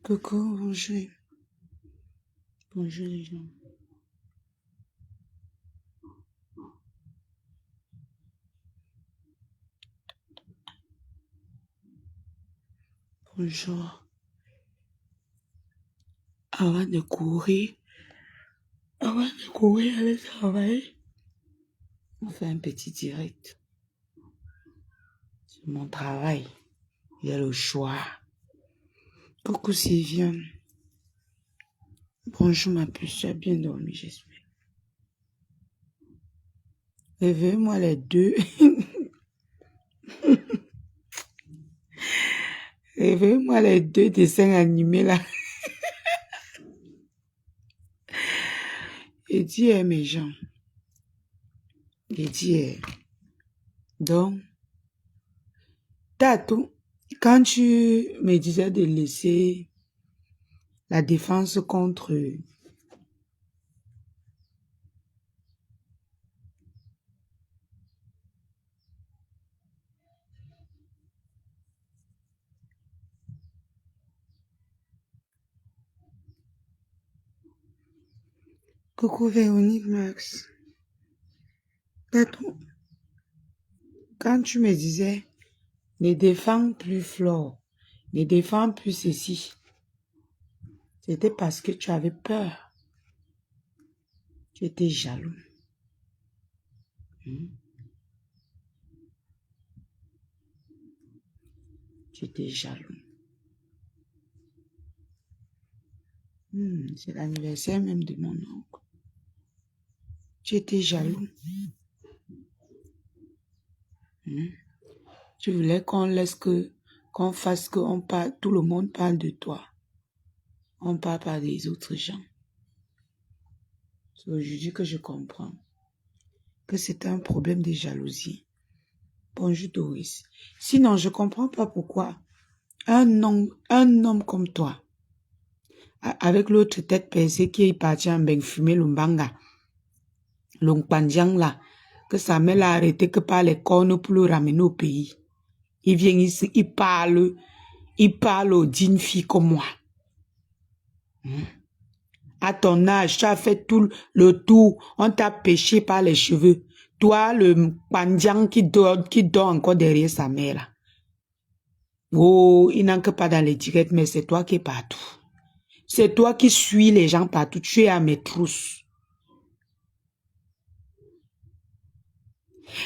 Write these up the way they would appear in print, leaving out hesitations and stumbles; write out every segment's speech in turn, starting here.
Coucou, bonjour. Bonjour les gens. Bonjour. Avant de courir, aller travailler, on fait un petit direct. C'est mon travail. Il y a le choix. Coucou Sylviane. Bonjour ma puce, tu as bien dormi, j'espère. Réveillez-moi les deux. Réveillez-moi les deux dessins animés là. Et dis mes gens. Et dis donc, Tatou, quand tu me disais de laisser la défense contre Coucou Véronique Max. Tatou, quand tu me disais ne défends plus Flore, ne défends plus ceci, c'était parce que tu avais peur. Tu étais jaloux. Tu étais jaloux. C'est l'anniversaire même de mon oncle. Tu étais jaloux. Tu voulais qu'on laisse qu'on fasse tout le monde parle de toi. On parle pas des autres gens. C'est aujourd'hui que je comprends que c'est un problème de jalousie. Bonjour Doris. Sinon, je comprends pas pourquoi un homme comme toi, avec l'autre tête percée qui est parti en bain fumer l'umbanga, l'ongpandiang là, que sa mère l'a arrêté que par les cornes pour le ramener au pays. Il vient ici, il parle aux dignes filles comme moi. À ton âge, tu as fait tout le tour, on t'a pêché par les cheveux. Toi, le pandiang qui dort encore derrière sa mère là. Oh, il n'entre pas dans les directs, mais c'est toi qui es partout. C'est toi qui suis les gens partout. Tu es à mes trousses.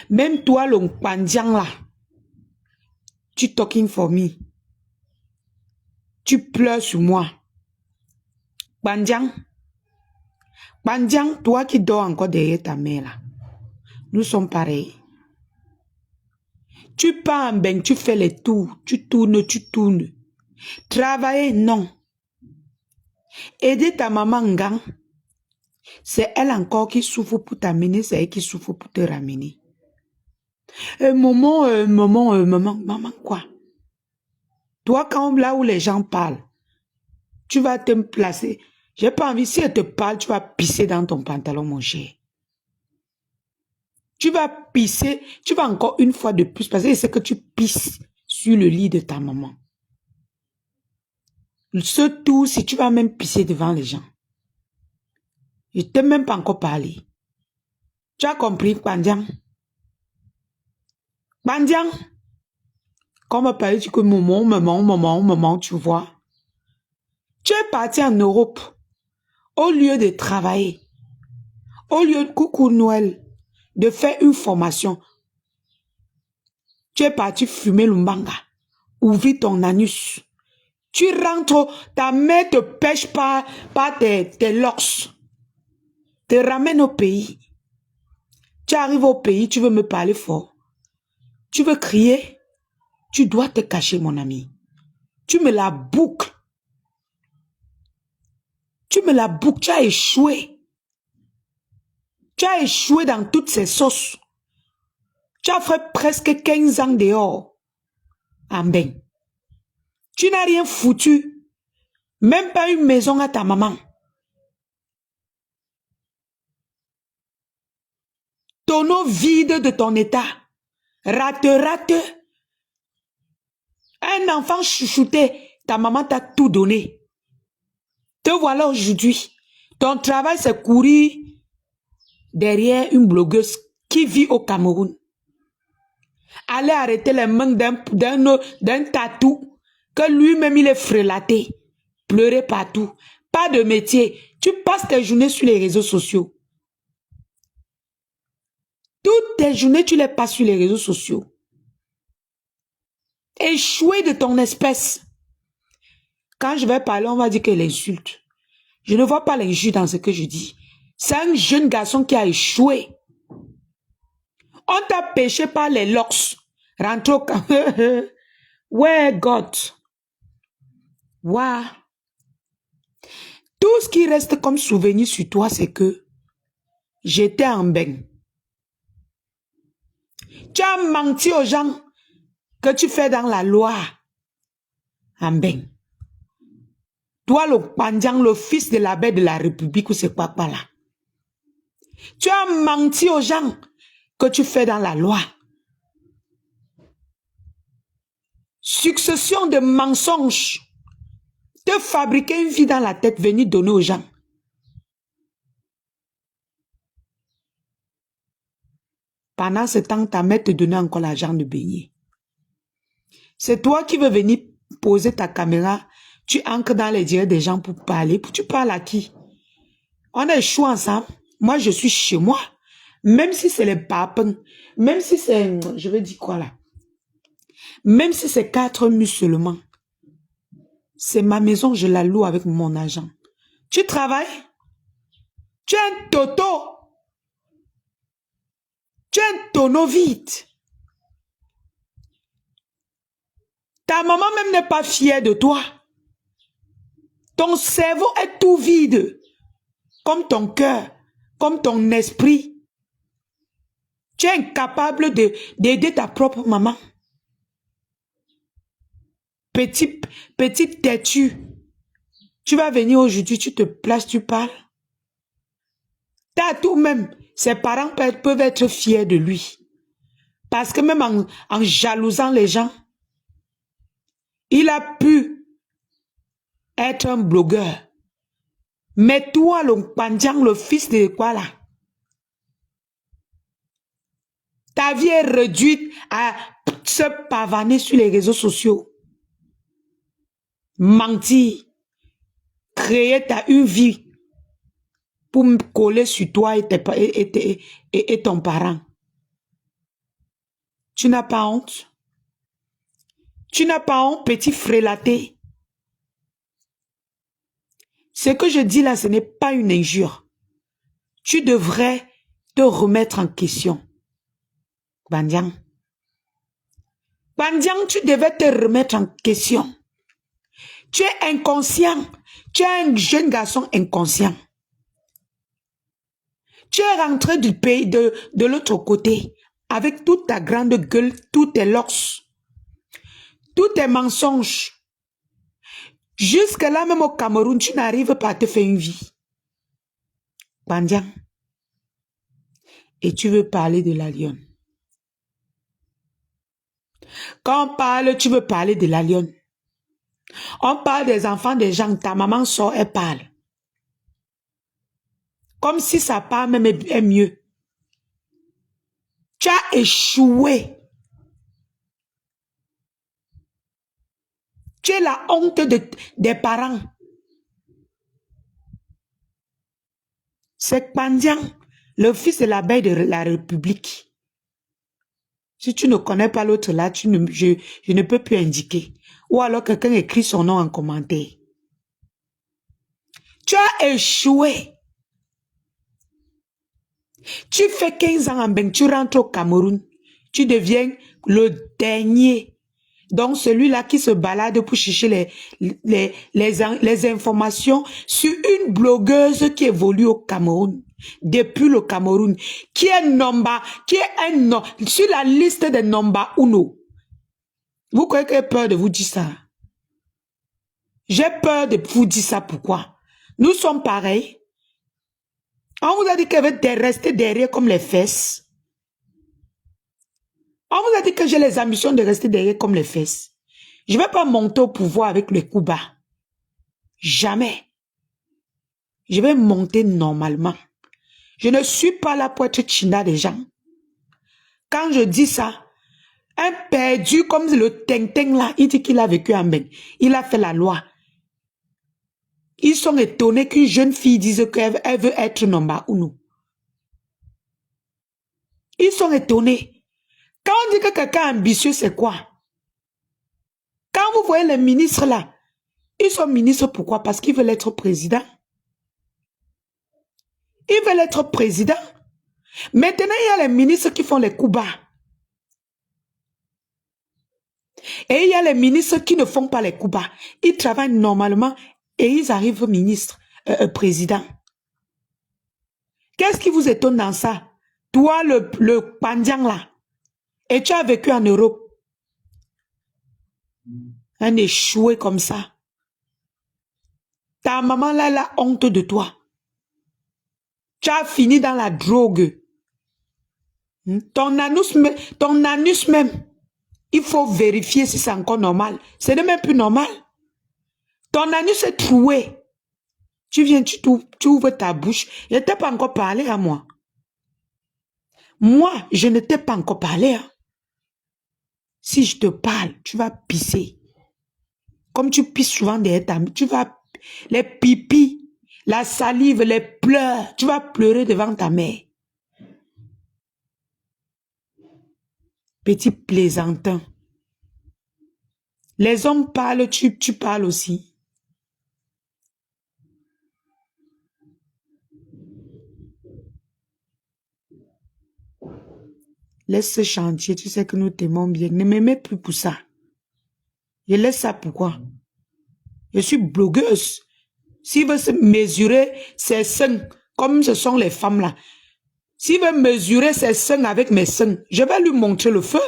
Même toi, le pandiang là, tu talking for me. Tu pleures sur moi. Pandiang, toi qui dors encore derrière ta mère là. Nous sommes pareils. Tu pars en bain, tu fais les tours, tu tournes. Travailler, non. Aider ta maman en gang, c'est elle encore qui souffre pour t'amener, c'est elle qui souffre pour te ramener. Maman, quoi? Toi, là où les gens parlent, tu vas te placer. J'ai pas envie, si elle te parle, tu vas pisser dans ton pantalon, mon cher. Tu vas pisser, tu vas encore une fois de plus, parce que c'est que tu pisses sur le lit de ta maman. Ce tour, si tu vas même pisser devant les gens. Je t'ai même pas encore parlé. Tu as compris, Pandiang? Pandiang? Comme parler, tu que maman, tu vois. Tu es parti en Europe. Au lieu de travailler, au lieu de coucou Noël, de faire une formation, tu es parti fumer l'umbanga, ouvrir ton anus. Tu rentres, ta mère te pêche par tes locks, te ramène au pays. Tu arrives au pays, tu veux me parler fort. Tu veux crier, tu dois te cacher, mon ami. Tu me la boucles. Tu me la boucles, tu as échoué. Tu as échoué dans toutes ces sauces. Tu as fait presque 15 ans dehors. En bain. Tu n'as rien foutu. Même pas une maison à ta maman. Tonneau vide de ton état. Rate. Un enfant chouchouté. Ta maman t'a tout donné. Te voilà aujourd'hui. Ton travail, c'est courir derrière une blogueuse qui vit au Cameroun. Aller arrêter les mains d'un tatou que lui-même il est frélaté. Pleurer partout. Pas de métier. Tu passes tes journées sur les réseaux sociaux. Toutes tes journées, tu les passes sur les réseaux sociaux. Échoué de ton espèce. Quand je vais parler, on va dire qu'elle insulte. Je ne vois pas l'injure dans ce que je dis. C'est un jeune garçon qui a échoué. On t'a pêché par les locks. Rentre au camp. Ouais, God. Wow. Tout ce qui reste comme souvenir sur toi, c'est que j'étais en bain. Tu as menti aux gens que tu fais dans la loi. En bain. Toi, le Pandiang, le fils de l'abbé de la République, ou c'est quoi là? Tu as menti aux gens que tu fais dans la loi. Succession de mensonges. Te fabriquer une vie dans la tête, venir donner aux gens. Pendant ce temps, ta mère te donnait encore l'argent de baigner. C'est toi qui veux venir poser ta caméra, tu ancres dans les directs des gens pour parler. Tu parles à qui? On a échoué ensemble. Moi, je suis chez moi. Même si c'est les papins, même si c'est, je veux dire quoi là? Même si c'est 4 musulmans, c'est ma maison, je la loue avec mon argent. Tu travailles? Tu es un toto. Tu es un tonneau vide. Ta maman même n'est pas fière de toi. Ton cerveau est tout vide. Comme ton cœur, comme ton esprit. Tu es incapable d'aider ta propre maman. Petite têtue. Tu vas venir aujourd'hui, tu te places, tu parles. T'as tout même. Ses parents peuvent être fiers de lui. Parce que même en jalousant les gens, il a pu être un blogueur. Mais toi, le Pandiang, le fils de quoi là? Ta vie est réduite à se pavaner sur les réseaux sociaux. Mentir. Créer une vie pour me coller sur toi et ton parent. Tu n'as pas honte? Tu n'as pas honte, petit frélaté? Ce que je dis là, ce n'est pas une injure. Tu devrais te remettre en question. Bandiang. Bandiang, tu devais te remettre en question. Tu es inconscient. Tu es un jeune garçon inconscient. Tu es rentré du pays de l'autre côté avec toute ta grande gueule, tous tes locks, tous tes mensonges. Jusque là, même au Cameroun, tu n'arrives pas à te faire une vie. Bandiang. Et tu veux parler de la lionne. Quand on parle, tu veux parler de la lionne. On parle des enfants des gens, ta maman sort, elle parle. Comme si sa part même est mieux. Tu as échoué. Tu es la honte des parents. C'est Pandiang, le fils de l'abeille de la République. Si tu ne connais pas l'autre là, je ne peux plus indiquer. Ou alors quelqu'un écrit son nom en commentaire. Tu as échoué. Tu fais 15 ans en bain, tu rentres au Cameroun. Tu deviens le dernier. Donc celui-là qui se balade pour chercher les informations sur une blogueuse qui évolue au Cameroun. Depuis le Cameroun. Qui est sur la liste des number uno. Vous croyez que j'ai peur de vous dire ça? J'ai peur de vous dire ça, pourquoi? Nous sommes pareils. On vous a dit qu'elle veut rester derrière comme les fesses. On vous a dit que j'ai les ambitions de rester derrière comme les fesses. Je ne vais pas monter au pouvoir avec le coup bas. Jamais. Je vais monter normalement. Je ne suis pas là pour être china des gens. Quand je dis ça, un perdu comme le Teng-Teng là, il dit qu'il a vécu en Ben. Il a fait la loi. Ils sont étonnés qu'une jeune fille dise qu'elle veut être Nomba Uno. Ils sont étonnés. Quand on dit que quelqu'un est ambitieux, c'est quoi? Quand vous voyez les ministres là, ils sont ministres pourquoi? Parce qu'ils veulent être président. Ils veulent être président. Maintenant, il y a les ministres qui font les coups bas. Et il y a les ministres qui ne font pas les coups bas. Ils travaillent normalement et ils arrivent ministres, président. Qu'est-ce qui vous étonne dans ça? Toi, le Pandiang là, et tu as vécu en Europe. Un échoué comme ça. Ta maman là, elle a honte de toi. Tu as fini dans la drogue. Ton anus même, il faut vérifier si c'est encore normal. Ce n'est même plus normal. Ton anus est troué. Tu viens, tu ouvres ta bouche. Je ne t'ai pas encore parlé à moi. Moi, je ne t'ai pas encore parlé. Hein. Si je te parle, tu vas pisser. Comme tu pisses souvent derrière ta... Tu vas... Les pipis, la salive, les pleurs. Tu vas pleurer devant ta mère. Petit plaisantin. Les hommes parlent, tu parles aussi. Laisse ce chantier, tu sais que nous t'aimons bien. Ne m'aimez plus pour ça. Je laisse ça pourquoi? Je suis blogueuse. S'il veut se mesurer ses seins, comme ce sont les femmes là, s'il veut mesurer ses seins avec mes seins, je vais lui montrer le feu.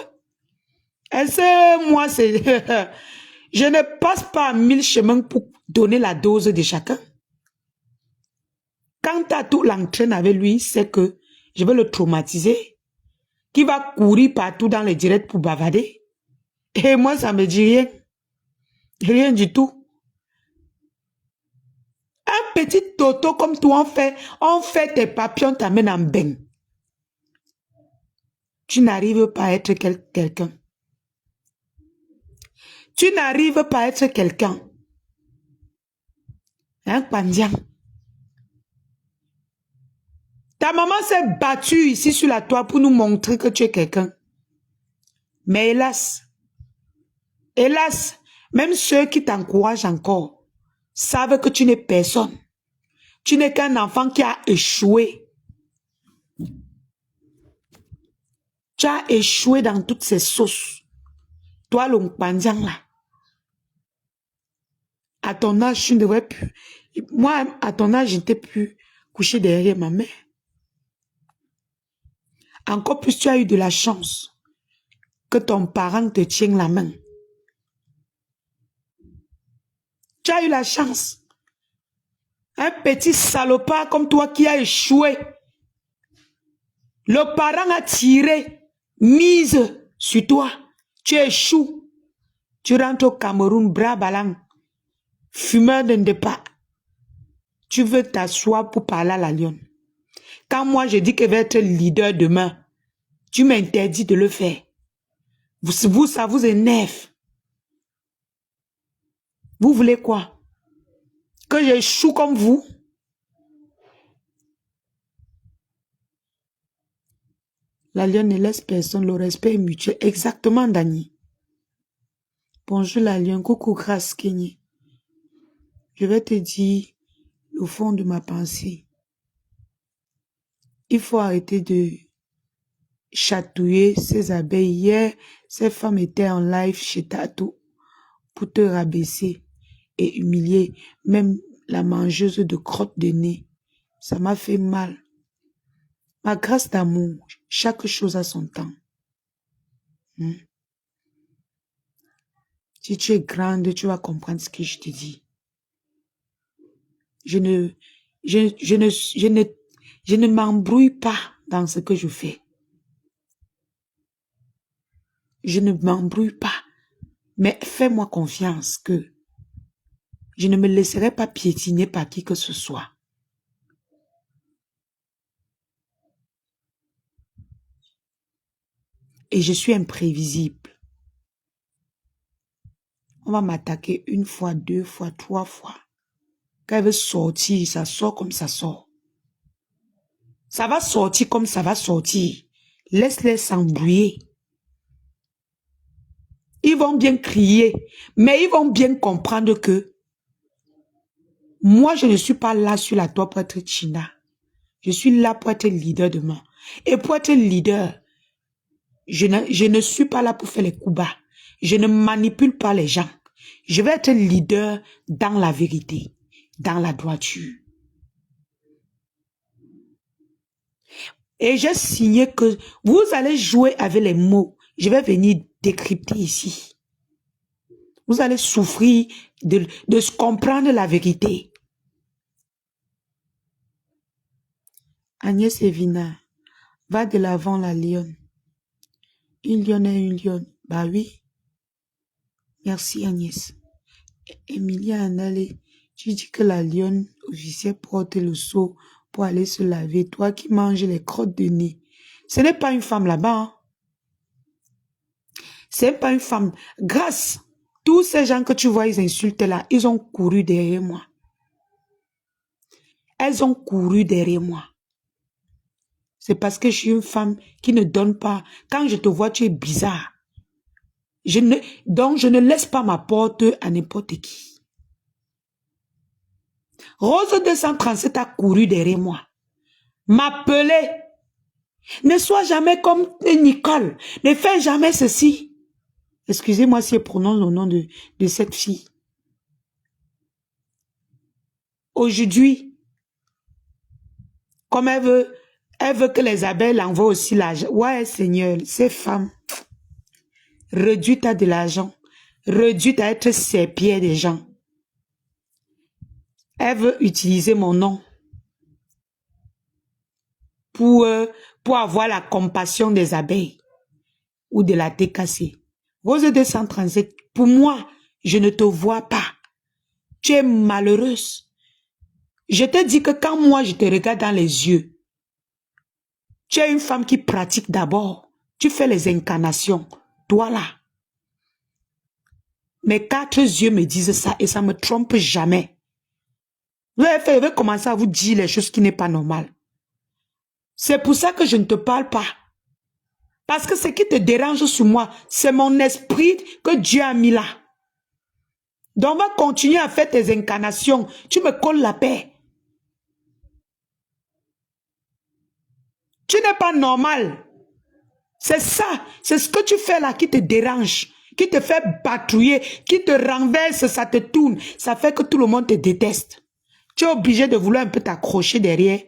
Et moi, c'est... je ne passe pas 1000 chemins pour donner la dose de chacun. Quand tu as tout l'entraîne avec lui, c'est que je vais le traumatiser. Qui va courir partout dans les directs pour bavarder. Et moi, ça me dit rien. Rien du tout. Un petit toto comme toi, on fait tes papillons, t'amène en bain. Tu n'arrives pas à être quelqu'un. Tu n'arrives pas à être quelqu'un. Hein, Pandiang? Ta maman s'est battue ici sur la toile pour nous montrer que tu es quelqu'un. Mais hélas, même ceux qui t'encouragent encore savent que tu n'es personne. Tu n'es qu'un enfant qui a échoué. Tu as échoué dans toutes ces sauces. Toi, le Pandiang là. À ton âge, tu ne devrais plus. Moi, à ton âge, je n'étais plus couché derrière ma mère. Encore plus, tu as eu de la chance que ton parent te tienne la main. Tu as eu la chance. Un petit salopard comme toi qui a échoué. Le parent a tiré, mise sur toi. Tu échoues. Tu rentres au Cameroun, bras ballants, fumeur de départ. Tu veux t'asseoir pour parler à la lionne. Quand moi je dis que je vais être leader demain, tu m'interdis de le faire. Vous, ça vous énerve. Vous voulez quoi? Que j'échoue comme vous? La lionne ne laisse personne, le respect est mutuel. Exactement, Dani. Bonjour la lionne, coucou grâce Kenny. Je vais te dire au fond de ma pensée. Il faut arrêter de chatouiller ces abeilles. Hier, ces femmes étaient en live chez Tatou pour te rabaisser et humilier. Même la mangeuse de crotte de nez. Ça m'a fait mal. Ma grâce d'amour, chaque chose a son temps. Si tu es grande, tu vas comprendre ce que je te dis. Je ne m'embrouille pas dans ce que je fais. Je ne m'embrouille pas. Mais fais-moi confiance que je ne me laisserai pas piétiner par qui que ce soit. et je suis imprévisible. On va m'attaquer une fois, deux fois, trois fois. Quand elle veut sortir, ça sort comme ça sort. Ça va sortir comme ça va sortir. Laisse-les s'embrouiller. Ils vont bien crier, mais ils vont bien comprendre que moi, je ne suis pas là sur la toile pour être China. Je suis là pour être leader demain. Et pour être leader, je ne suis pas là pour faire les coups bas. Je ne manipule pas les gens. Je vais être leader dans la vérité, dans la droiture. Et j'ai signé que vous allez jouer avec les mots. Je vais venir décrypter ici. Vous allez souffrir de comprendre la vérité. Agnès Evina, va de l'avant la lionne. Une lionne est une lionne. Bah oui. Merci Agnès. Emilia Annalé, tu dis que la lionne officielle porte le seau pour aller se laver. Toi qui manges les crottes de nez. Ce n'est pas une femme là-bas. Hein? Ce n'est pas une femme. Grâce, tous ces gens que tu vois, ils insultent là, ils ont couru derrière moi. Elles ont couru derrière moi. C'est parce que je suis une femme qui ne donne pas. Quand je te vois, tu es bizarre. Donc, je ne laisse pas ma porte à n'importe qui. Rose 237 a couru derrière moi. M'appeler. Ne sois jamais comme Nicole. Ne fais jamais ceci. Excusez-moi si je prononce le nom de cette fille. Aujourd'hui, comme elle veut que les abeilles envoient aussi l'argent. Ouais, Seigneur, ces femmes, réduites à de l'argent, réduites à être serpillères des gens. Elle veut utiliser mon nom pour avoir la compassion des abeilles ou de la TKC. Rose 237, pour moi, je ne te vois pas. Tu es malheureuse. Je te dis que quand moi, je te regarde dans les yeux, tu es une femme qui pratique d'abord. Tu fais les incarnations. Toi là. Mes 4 yeux me disent ça et ça ne me trompe jamais. Je vais commencer à vous dire les choses qui n'est pas normales. C'est pour ça que je ne te parle pas. Parce que ce qui te dérange sur moi, c'est mon esprit que Dieu a mis là. Donc on va continuer à faire tes incarnations. Tu me colles la paix. Tu n'es pas normal. C'est ça, c'est ce que tu fais là qui te dérange, qui te fait patrouiller, qui te renverse, ça te tourne. Ça fait que tout le monde te déteste. Tu es obligé de vouloir un peu t'accrocher derrière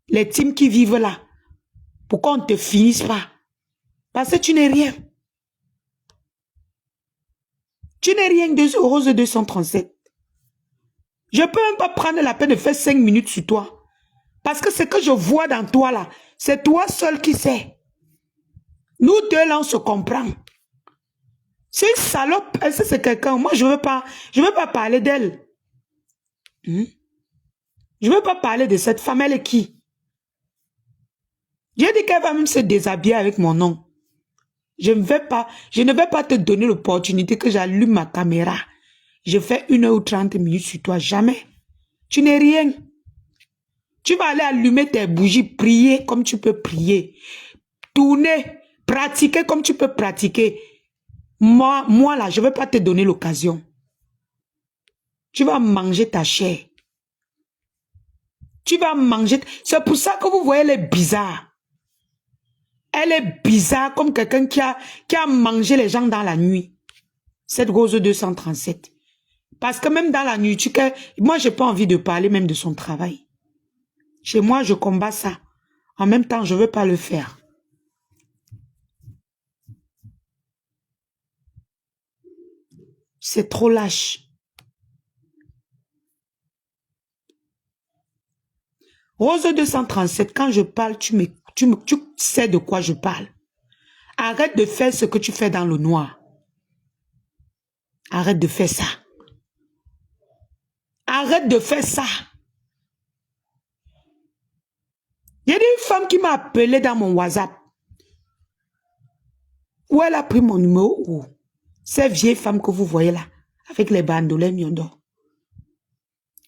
les teams qui vivent là. Pourquoi on ne te finisse pas? Parce que tu n'es rien. Tu n'es rien de Rose 237. Je ne peux même pas prendre la peine de faire 5 minutes sur toi. Parce que ce que je vois dans toi là, c'est toi seul qui sais. Nous deux là, on se comprend. C'est une salope, est-ce que c'est quelqu'un? Moi, je ne veux pas parler d'elle. Je ne veux pas parler de cette femme, elle est qui? J'ai dit qu'elle va même se déshabiller avec mon nom. Je ne vais pas te donner l'opportunité que j'allume ma caméra. Je fais 1 heure ou 30 minutes sur toi, jamais. Tu n'es rien. Tu vas aller allumer tes bougies, prier comme tu peux prier. Tourner, pratiquer comme tu peux pratiquer. Moi là, je ne vais pas te donner l'occasion. Tu vas manger ta chair. Tu vas manger. C'est pour ça que vous voyez, elle est bizarre. Elle est bizarre comme quelqu'un qui a mangé les gens dans la nuit. Cette Rose 237. Parce que même dans la nuit, moi, je n'ai pas envie de parler même de son travail. Chez moi, je combats ça. En même temps, je ne veux pas le faire. C'est trop lâche. Rose 237, quand je parle, tu sais de quoi je parle. Arrête de faire ce que tu fais dans le noir. Arrête de faire ça. Arrête de faire ça. Il y a une femme qui m'a appelé dans mon WhatsApp. Où elle a pris mon numéro où? Ces vieilles femmes que vous voyez là, avec les bandolets miondo.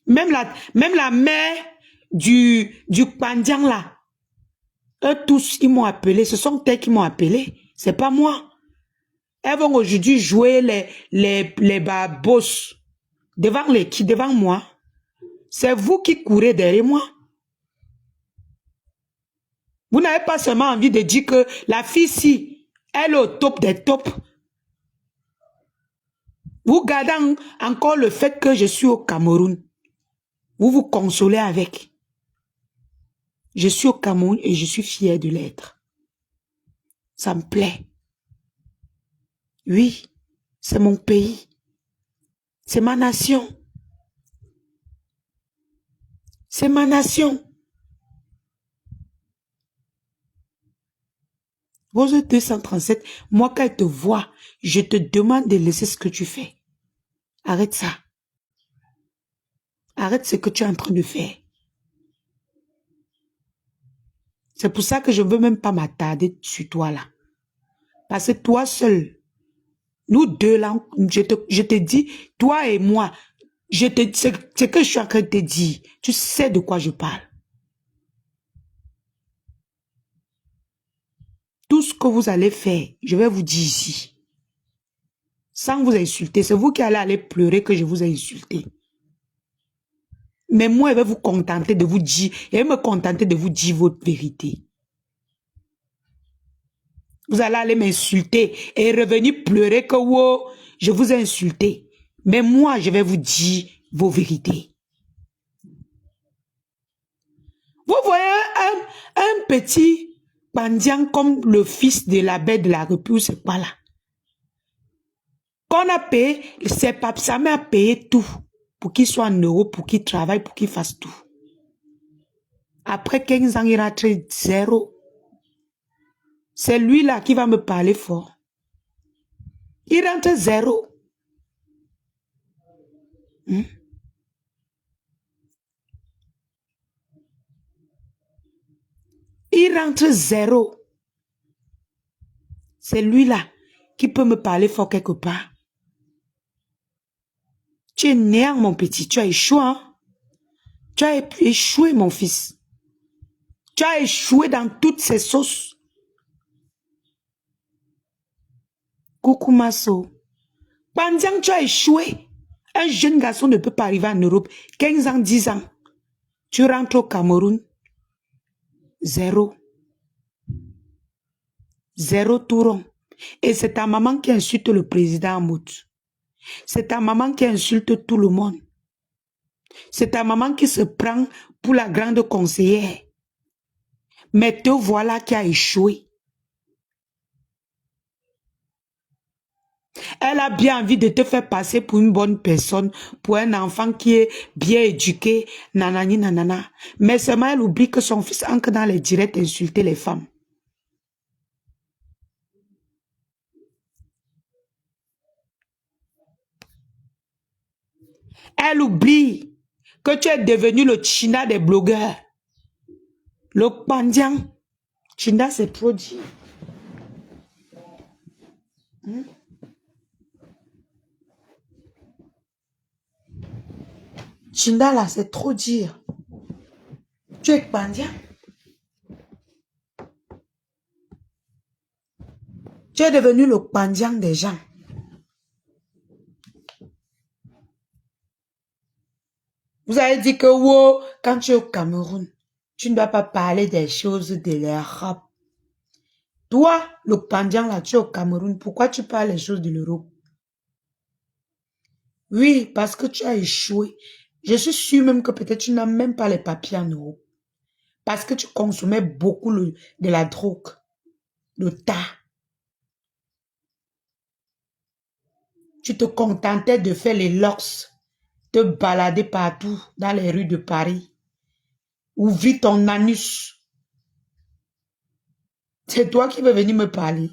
Même la mère du Pandiang là, eux tous, ils m'ont appelé. Ce sont elles qui m'ont appelé. C'est pas moi. Elles vont aujourd'hui jouer les babos. Devant les qui? Devant moi. C'est vous qui courez derrière moi. Vous n'avez pas seulement envie de dire que la fille-ci, elle est au top des tops. Vous gardez encore le fait que je suis au Cameroun. Vous vous consolez avec. Je suis au Cameroun et je suis fier de l'être. Ça me plaît. Oui, c'est mon pays. C'est ma nation. C'est ma nation. Rose 237, moi quand je te vois, je te demande de laisser ce que tu fais. Arrête ça. Arrête ce que tu es en train de faire. C'est pour ça que je ne veux même pas m'attarder sur toi là. Parce que toi seul, nous deux là, je te dis, toi et moi, c'est que je suis en train de te dire. Tu sais de quoi je parle. Tout ce que vous allez faire, je vais vous dire ici. Sans vous insulter, c'est vous qui allez aller pleurer que je vous ai insulté. Mais moi, je vais vous contenter de vous dire, et me contenter de vous dire votre vérité. Vous allez aller m'insulter et revenir pleurer que wow, je vous ai insulté. Mais moi, je vais vous dire vos vérités. Vous voyez un petit Pandiang comme le fils de la bête de la République, c'est quoi là? Qu'on a payé, sa mère a payé tout pour qu'il soit en Europe, pour qu'il travaille, pour qu'il fasse tout. Après 15 ans, il rentre zéro. C'est lui là qui va me parler fort. Il rentre zéro. Il rentre zéro. C'est lui là qui peut me parler fort quelque part. Tu es néant, mon petit. Tu as échoué. Hein? Tu as échoué, mon fils. Tu as échoué dans toutes ces sauces. Coucou Masso. Pandiang, tu as échoué. Un jeune garçon ne peut pas arriver en Europe. 15 ans, 10 ans. Tu rentres au Cameroun. Zéro. Zéro tout rond. Et c'est ta maman qui insulte le président Amout. C'est ta maman qui insulte tout le monde. C'est ta maman qui se prend pour la grande conseillère. Mais te voilà qui a échoué. Elle a bien envie de te faire passer pour une bonne personne, pour un enfant qui est bien éduqué, nanani nanana. Mais seulement elle oublie que son fils entre dans les directs insulter les femmes. Elle oublie que tu es devenu le China des blogueurs. Le Pandiang. China, c'est trop dire. China, là, c'est trop dire. Tu es Pandiang. Tu es devenu le Pandiang des gens. Vous avez dit que, wow, quand tu es au Cameroun, tu ne dois pas parler des choses de l'Europe. Toi, le Pandiang, là, tu es au Cameroun, pourquoi tu parles les choses de l'Europe? Oui, parce que tu as échoué. Je suis sûre même que peut-être tu n'as même pas les papiers en Europe. Parce que tu consommais beaucoup de la drogue, le tas. Tu te contentais de faire les locks, te balader partout dans les rues de Paris. Ouvrir ton anus. C'est toi qui veux venir me parler.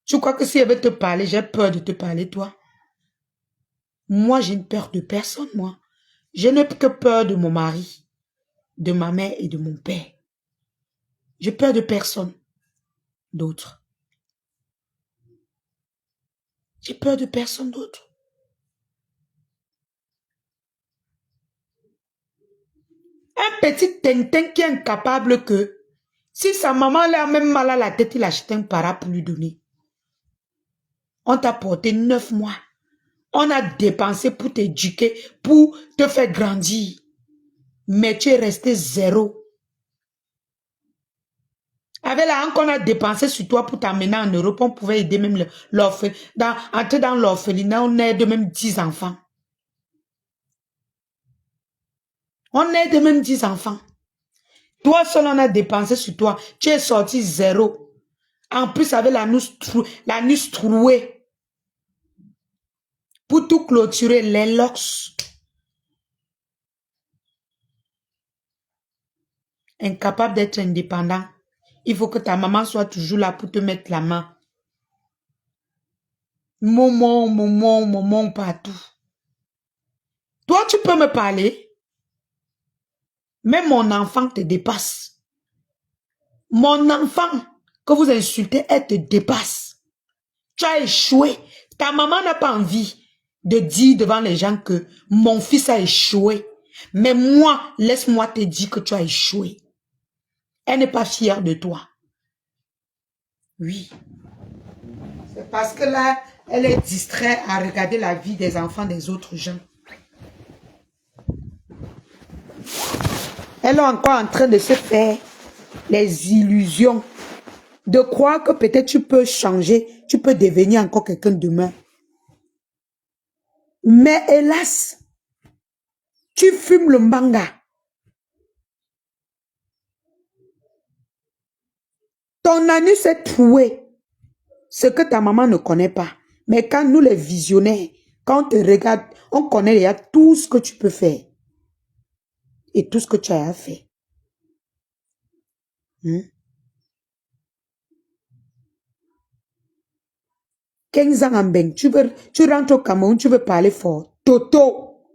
Tu crois que si je veux te parler, j'ai peur de te parler, toi? Moi, j'ai une peur de personne, moi. Je n'ai que peur de mon mari, de ma mère et de mon père. J'ai peur de personne d'autre. J'ai peur de personne d'autre. Un petit tintin qui est incapable que, si sa maman l'a même mal à la tête, il achète un para pour lui donner. On t'a porté 9 mois. On a dépensé pour t'éduquer, pour te faire grandir. Mais tu es resté zéro. Avec l'argent qu'on a dépensé sur toi pour t'amener en Europe, on pouvait aider même l'orphelinat. Entrer dans l'orphelinat, on aide même 10 enfants. On aide même 10 enfants. Toi seul, on a dépensé sur toi. Tu es sorti zéro. En plus, avec la nuit trouée. Pour tout clôturer, les locks. Incapable d'être indépendant. Il faut que ta maman soit toujours là pour te mettre la main. Maman, partout. Toi, tu peux me parler. Mais mon enfant te dépasse. Mon enfant que vous insultez, elle te dépasse. Tu as échoué. Ta maman n'a pas envie de dire devant les gens que mon fils a échoué. Mais moi, laisse-moi te dire que tu as échoué. Elle n'est pas fière de toi. Oui. C'est parce que là, elle est distraite à regarder la vie des enfants des autres gens. Elle est encore en train de se faire les illusions. De croire que peut-être tu peux changer, tu peux devenir encore quelqu'un demain. Mais hélas, tu fumes le manga. Ton anus est troué. Ce que ta maman ne connaît pas. Mais quand nous les visionnaires, quand on te regarde, on connaît déjà tout ce que tu peux faire. Et tout ce que tu as fait. 15 ans en bain, tu rentres au Cameroun, tu veux parler fort. Toto,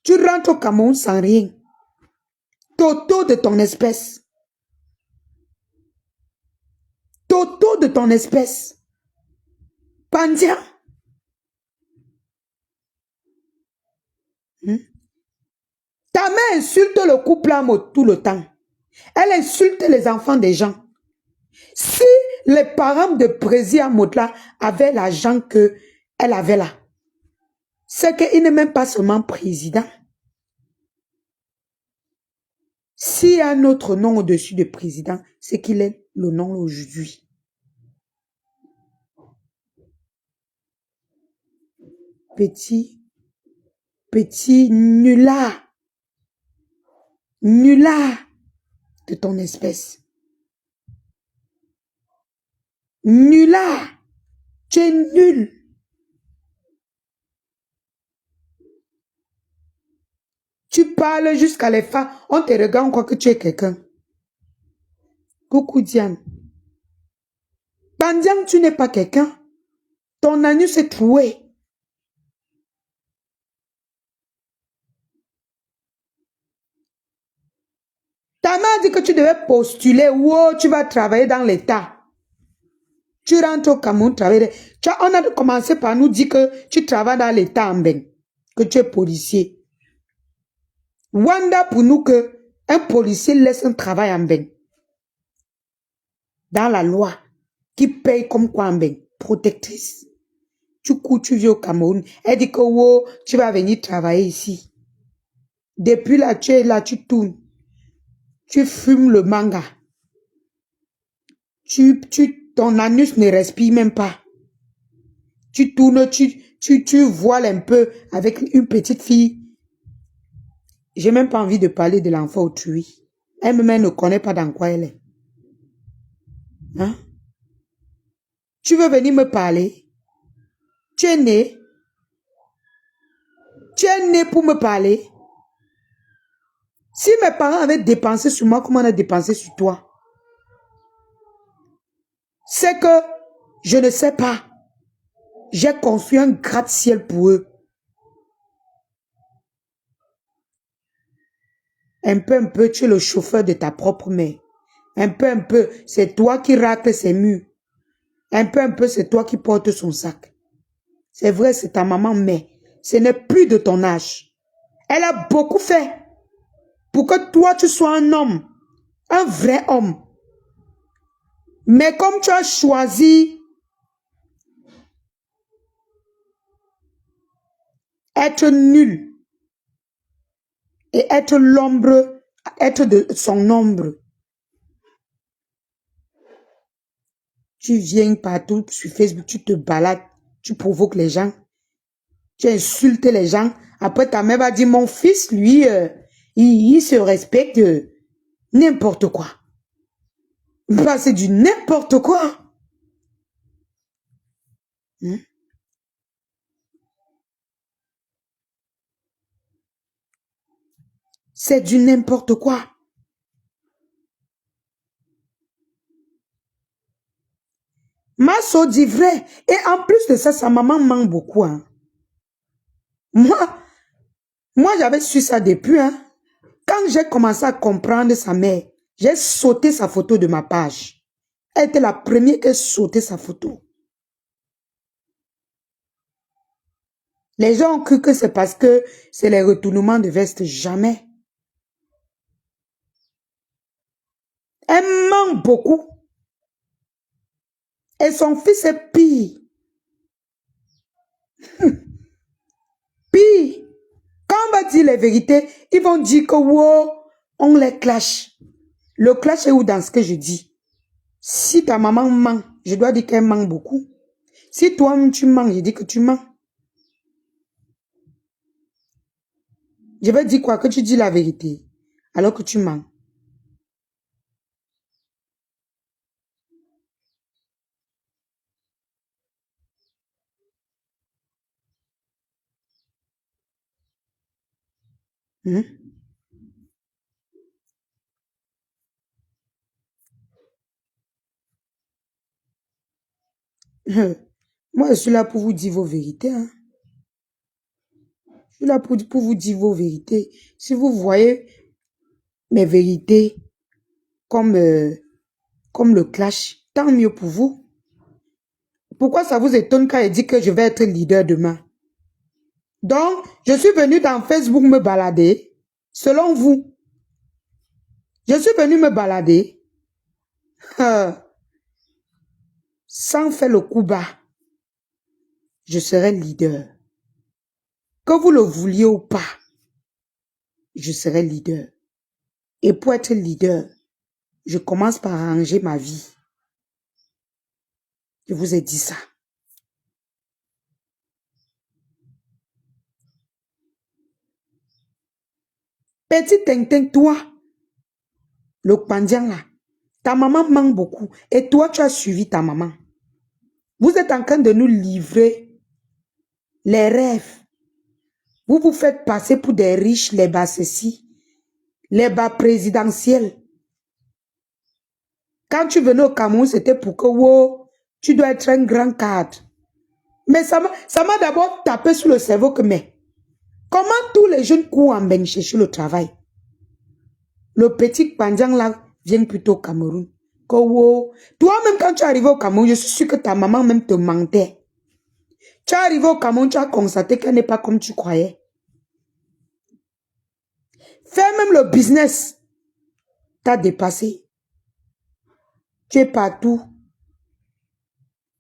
tu rentres au Cameroun sans rien. Toto de ton espèce. Toto de ton espèce. Pandia. Ta mère insulte le couple tout le temps. Elle insulte les enfants des gens. Si les parents de Président Motla avaient l'argent qu'elle avait là, c'est qu'il n'est même pas seulement président. S'il y a un autre nom au-dessus de président, c'est qu'il est le nom aujourd'hui. Petit nulard. Nulard de ton espèce. Nulard. Tu es nul. Tu parles jusqu'à les femmes. On te regarde, on croit que tu es quelqu'un. Coucou Diane. Pandiang, tu n'es pas quelqu'un. Ton anus est troué. Ta mère dit que tu devais postuler. Wow, tu vas travailler dans l'État. Tu rentres au Cameroun, travailler. On a commencé par nous dire que tu travailles dans l'État en Ben. Que tu es policier. Wanda pour nous que un policier laisse un travail en Ben. Dans la loi. Qui paye comme quoi en Ben. Protectrice. Tu cours, tu viens au Cameroun. Elle dit que wow, tu vas venir travailler ici. Depuis là, tu es là, tu tournes. Tu fumes le manga. Ton anus ne respire même pas. Tu tournes, tu voiles un peu avec une petite fille. J'ai même pas envie de parler de l'enfant autrui. Elle-même ne connaît pas dans quoi elle est. Hein? Tu veux venir me parler? Tu es né? Tu es né pour me parler? Si mes parents avaient dépensé sur moi, comment on a dépensé sur toi? C'est que je ne sais pas. J'ai construit un gratte-ciel pour eux. Un peu, tu es le chauffeur de ta propre mère. Un peu, c'est toi qui racles ses murs. Un peu, c'est toi qui portes son sac. C'est vrai, c'est ta maman, mais ce n'est plus de ton âge. Elle a beaucoup fait pour que toi, tu sois un homme, un vrai homme. Mais comme tu as choisi être nul et être l'ombre, être de son ombre, tu viens partout sur Facebook, tu te balades, tu provoques les gens, tu insultes les gens. Après, ta mère va dire, mon fils, lui, il se respecte, n'importe quoi. Bah, c'est du n'importe quoi. Hmm? C'est du n'importe quoi. Ma soeur dit vrai. Et en plus de ça, sa maman ment beaucoup. Hein. Moi j'avais su ça depuis. Hein. Quand j'ai commencé à comprendre sa mère, j'ai sauté sa photo de ma page. Elle était la première qui a sauté sa photo. Les gens ont cru que c'est parce que c'est les retournements de veste. Jamais. Elle ment beaucoup. Et son fils est pire. Pire. Quand on va dire les vérités, ils vont dire que wow, on les clash. Le clash est où dans ce que je dis? Si ta maman ment, je dois dire qu'elle ment beaucoup. Si toi-même tu mens, je dis que tu mens. Je vais dire quoi? Que tu dis la vérité, alors que tu mens. Hein? Moi, je suis là pour vous dire vos vérités. Hein. Je suis là pour vous dire vos vérités. Si vous voyez mes vérités comme, comme le clash, tant mieux pour vous. Pourquoi ça vous étonne quand elle dit que je vais être leader demain? Donc, je suis venu dans Facebook me balader. Selon vous, je suis venu me balader sans faire le coup bas. Je serai leader. Que vous le vouliez ou pas, je serai leader. Et pour être leader, je commence par arranger ma vie. Je vous ai dit ça. Petit Tintin, toi, le Pandian là, ta maman ment beaucoup. Et toi, tu as suivi ta maman. Vous êtes en train de nous livrer les rêves. Vous vous faites passer pour des riches, les bas ceci, les bas présidentiels. Quand tu venais au Cameroun, c'était pour que, wow, tu dois être un grand cadre. Mais ça m'a d'abord tapé sur le cerveau que, mais, comment tous les jeunes courent en ben chercher le travail? Le petit Pandian là vient plutôt au Cameroun. Que, wow. Toi-même, quand tu es arrivé au Cameroun, je suis sûr que ta maman même te mentait. Tu es arrivé au Cameroun, tu as constaté qu'elle n'est pas comme tu croyais. Faire même le business t'a dépassé. Tu es partout.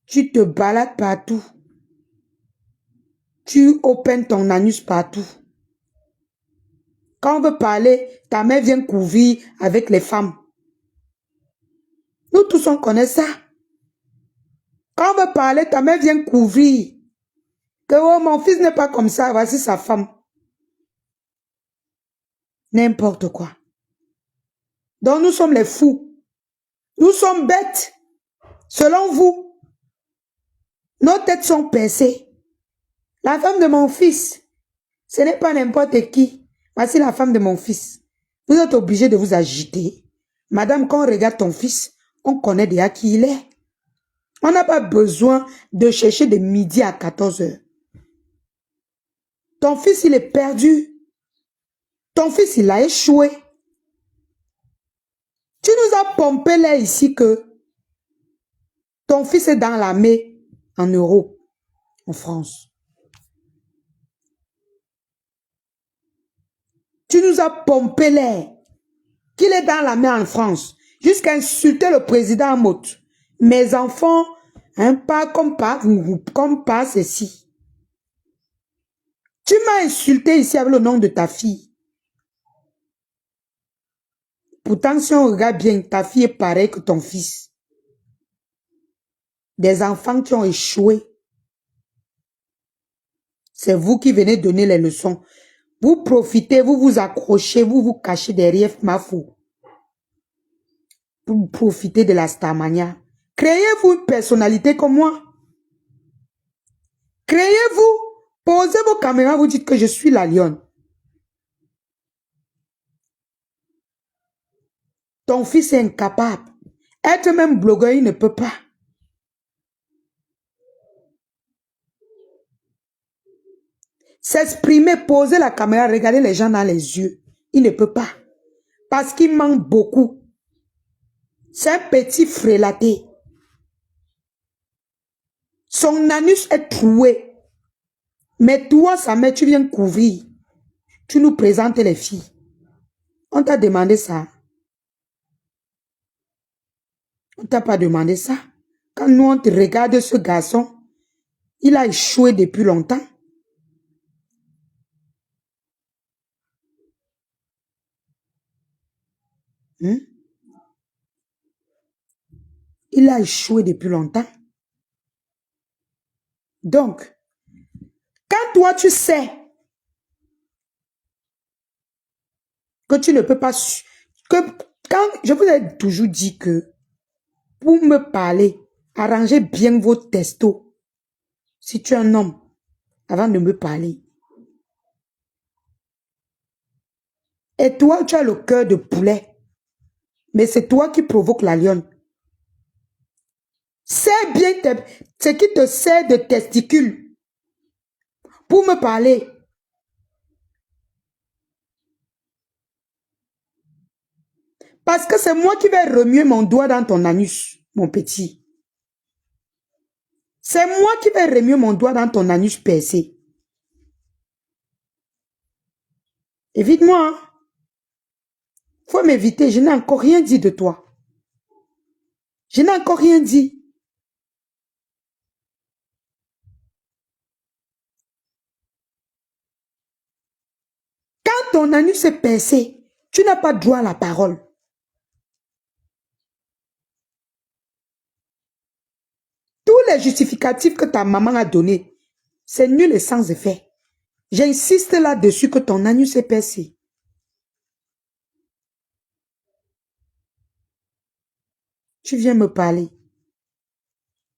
Tu te balades partout. Tu open ton anus partout. Quand on veut parler, ta mère vient couvrir avec les femmes. Nous tous, on connaît ça. Quand on veut parler, ta mère vient couvrir. Que oh, mon fils n'est pas comme ça, voici sa femme. N'importe quoi. Donc nous sommes les fous. Nous sommes bêtes. Selon vous, nos têtes sont percées. La femme de mon fils, ce n'est pas n'importe qui. Voici la femme de mon fils. Vous êtes obligé de vous agiter. Madame, quand on regarde ton fils, on connaît déjà qui il est. On n'a pas besoin de chercher de midi à 14 heures. Ton fils, il est perdu. Ton fils, il a échoué. Tu nous as pompé là ici que ton fils est dans l'armée en Europe. en France. Tu nous as pompé l'air qu'il est dans la mer en France, jusqu'à insulter le président Amot. Mes enfants, hein, pas ceci. Tu m'as insulté ici avec le nom de ta fille. Pourtant, si on regarde bien, ta fille est pareille que ton fils. Des enfants qui ont échoué. C'est vous qui venez donner les leçons. Vous profitez, vous vous accrochez, vous vous cachez derrière Mafou. Vous profitez de la Starmania. Créez-vous une personnalité comme moi. Créez-vous. Posez vos caméras, vous dites que je suis la lionne. Ton fils est incapable. Être même blogueur, il ne peut pas. S'exprimer, poser la caméra, regarder les gens dans les yeux. Il ne peut pas. Parce qu'il manque beaucoup. C'est un petit frélaté. Son anus est troué. Mais toi, sa mère, tu viens couvrir. Tu nous présentes les filles. On t'a demandé ça. On t'a pas demandé ça. Quand nous, on te regarde ce garçon, il a échoué depuis longtemps. Il a échoué depuis longtemps. Donc, quand toi, tu sais que tu ne peux pas... je vous ai toujours dit que pour me parler, arrangez bien vos testos. Si tu es un homme, avant de me parler. Et toi, tu as le cœur de poulet. Mais c'est toi qui provoque la lionne. C'est bien ce qui te sert de testicule pour me parler. Parce que c'est moi qui vais remuer mon doigt dans ton anus, mon petit. C'est moi qui vais remuer mon doigt dans ton anus percé. Évite-moi. Hein? Faut m'éviter, je n'ai encore rien dit de toi. Je n'ai encore rien dit. Quand ton anus est percé, tu n'as pas droit à la parole. Tous les justificatifs que ta maman a donnés, c'est nul et sans effet. J'insiste là-dessus que ton anus est percé. Tu viens me parler.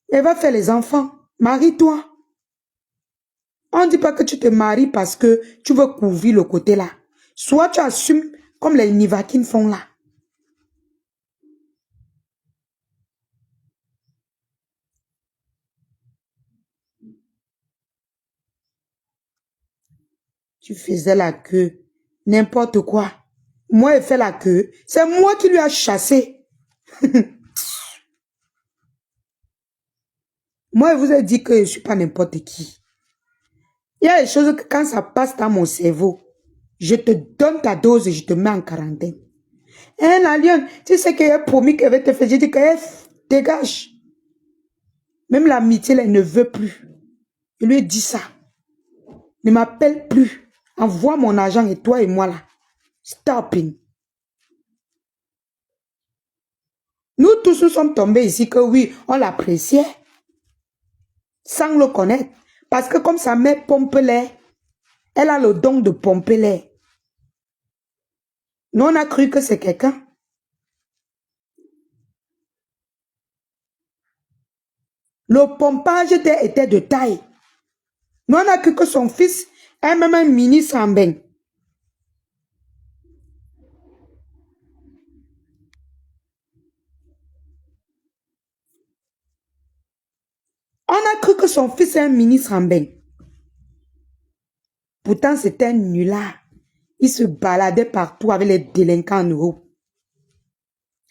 Elle va faire les enfants. Marie-toi. On ne dit pas que tu te maries parce que tu veux couvrir le côté là. Soit tu assumes comme les Nivakines font là. Tu faisais la queue. N'importe quoi. Moi, elle fait la queue. C'est moi qui lui a chassé. Moi, je vous ai dit que je ne suis pas n'importe qui. Il y a des choses que quand ça passe dans mon cerveau, je te donne ta dose et je te mets en quarantaine. Hein, la lionne, tu sais qu'elle a promis qu'elle va te faire. J'ai dit qu'elle dégage. Même l'amitié, elle ne veut plus. Je lui ai dit ça. Ne m'appelle plus. Envoie mon argent et toi et moi là. Stopping. Nous tous nous sommes tombés ici que oui, on l'appréciait. Sans le connaître. Parce que comme sa mère pompe l'air, elle a le don de pomper l'air. Nous, on a cru que c'est quelqu'un. Le pompage était de taille. Nous, on a cru que son fils est même un ministre en bain. On a cru que son fils est un ministre en bain. Pourtant, c'était un nulard. Il se baladait partout avec les délinquants en Europe.